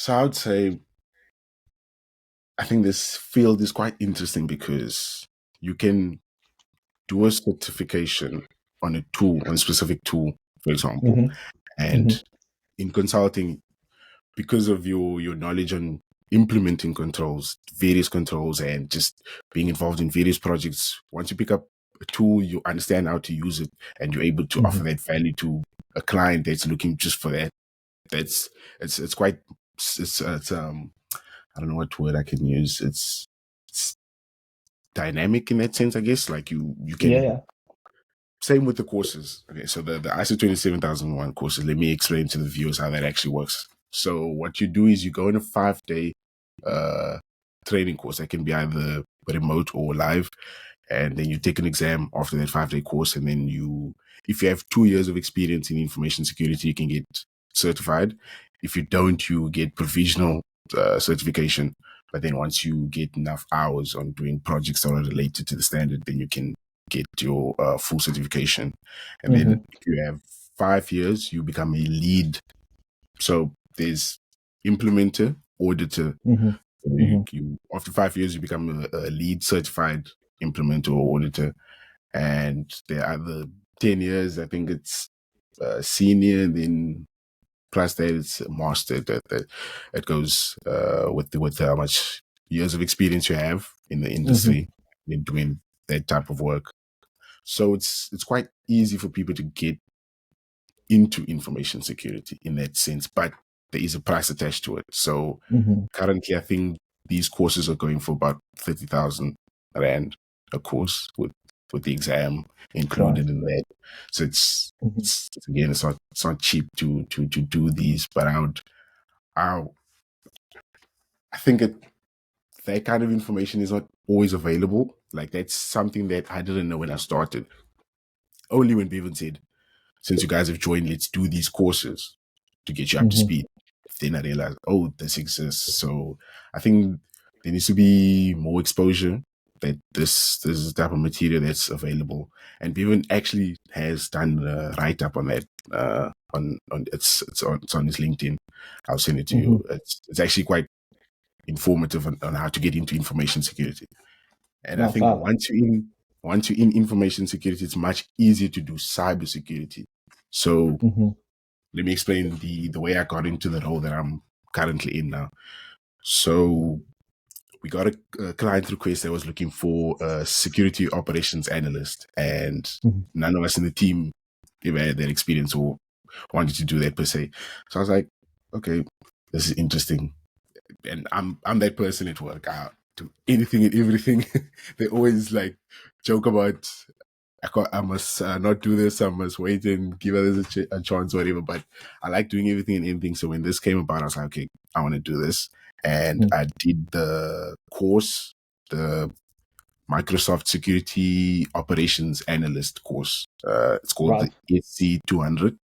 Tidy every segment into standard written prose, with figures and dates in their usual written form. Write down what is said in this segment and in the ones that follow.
So I would say I think this field is quite interesting because you can do a certification on a tool, on a specific tool, for example. Mm-hmm. And Mm-hmm. in consulting, because of your knowledge on implementing controls, various controls, and just being involved in various projects, once you pick up a tool, you understand how to use it, and you're able to offer Mm-hmm. that value to a client that's looking just for that. That's it's quite it's I don't know what word I can use. It's dynamic in that sense, I guess. Like you Yeah, can yeah. same with the courses. Okay, so the ISO 27001 courses. Let me explain to the viewers how that actually works. So what you do is you go on a 5 day uh training course that can be either remote or live, and then you take an exam after that 5 day course, and then if you have 2 years of experience in information security, you can get certified. If you don't, you get provisional certification. But then once you get enough hours on doing projects that are related to the standard, then you can get your full certification. And then Mm-hmm. if you have 5 years, you become a lead. So there's implementer, auditor. Mm-hmm. So Mm-hmm. you after 5 years, you become a lead certified implementer or auditor. And there are the 10 years, I think it's senior, and then plus that it's master. That it goes with how much years of experience you have in the Mm-hmm. industry in doing that type of work. So it's quite easy for people to get into information security in that sense, but there is a price attached to it. So Mm-hmm. currently, I think these courses are going for about 30,000 rand a course with the exam Right. included in that. So Mm-hmm. again, it's not cheap to do these, but I I think that kind of information is not always available. Like that's something that I didn't know when I started. Only when Bevan said, since you guys have joined, let's do these courses to get you up to Mm-hmm. speed. Then I realized, oh, this exists. So I think there needs to be more exposure that this is the type of material that's available. And Bevan actually has done a write up on that. It's on his LinkedIn. I'll send it to Mm-hmm. you. It's actually quite informative on how to get into information security. And I No, think fab. once you're in information security, it's much easier to do cyber security. So Mm-hmm. let me explain the way I got into the role that I'm currently in now. So we got a client request that was looking for a security operations analyst, and Mm-hmm. none of us in the team ever had that experience or wanted to do that per se. So I was like, okay, this is interesting, and I'm that person at work. I do anything and everything. They always like joke about I must not do this. I must wait and give others a chance, whatever. But I like doing everything and anything. So when this came about, I was like, okay, I want to do this, and I did the course, the Microsoft Security Operations Analyst course. It's called the Right. SC 200.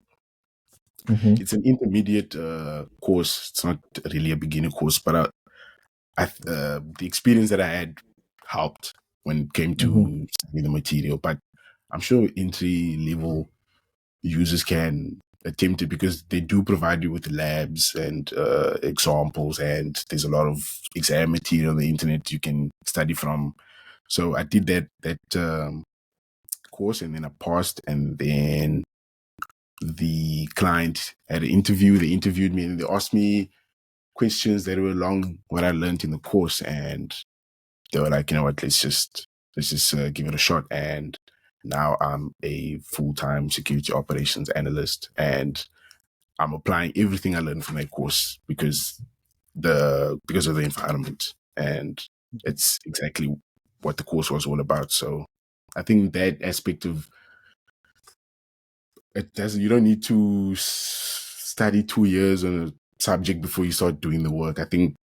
Mm-hmm. It's an intermediate course. It's not really a beginner course, but the experience that I had helped when it came Mm-hmm. to studying the material. But I'm sure entry level users can attempt it because they do provide you with labs and examples, and there's a lot of exam material on the internet you can study from. So I did that course, and then I passed, and then the client had an interview. They interviewed me and they asked me questions that were along what I learned in the course, and they were like, you know what, let's just give it a shot. And now I'm a full-time security operations analyst, and I'm applying everything I learned from that course because of the environment, and it's exactly what the course was all about. So I think that aspect of it does you don't need to study 2 years on a subject before you start doing the work. I think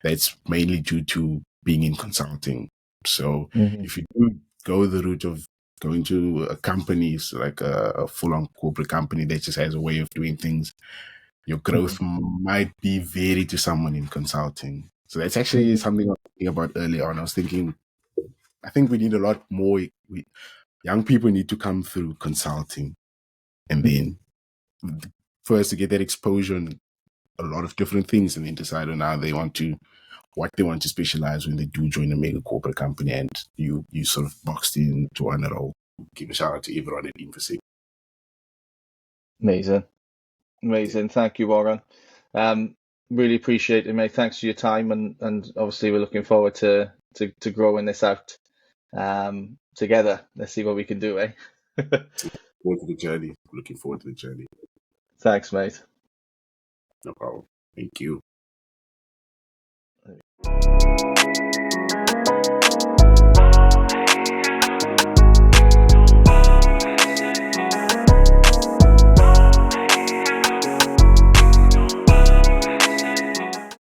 that's mainly due to being in consulting. So Mm-hmm. if you do go the route of going to a company, so like a full-on corporate company that just has a way of doing things, your Mm-hmm. growth might be varied to someone in consulting. So that's actually Mm-hmm. something I was thinking about earlier on. I was thinking, I think we need a lot more. Young people need to come through consulting, and Mm-hmm. then first to get that exposure a lot of different things and then decide on how they want to, what they want to specialize when they do join a mega corporate company, and you sort of boxed into one role. Give a shout out to everyone at Infosec. Amazing. Thank you, Warren. Really appreciate it, mate. Thanks for your time, and obviously we're looking forward to growing this out together. Let's see what we can do, eh? Forward to the journey. Looking forward to the journey. Thanks, mate. No problem. Thank you.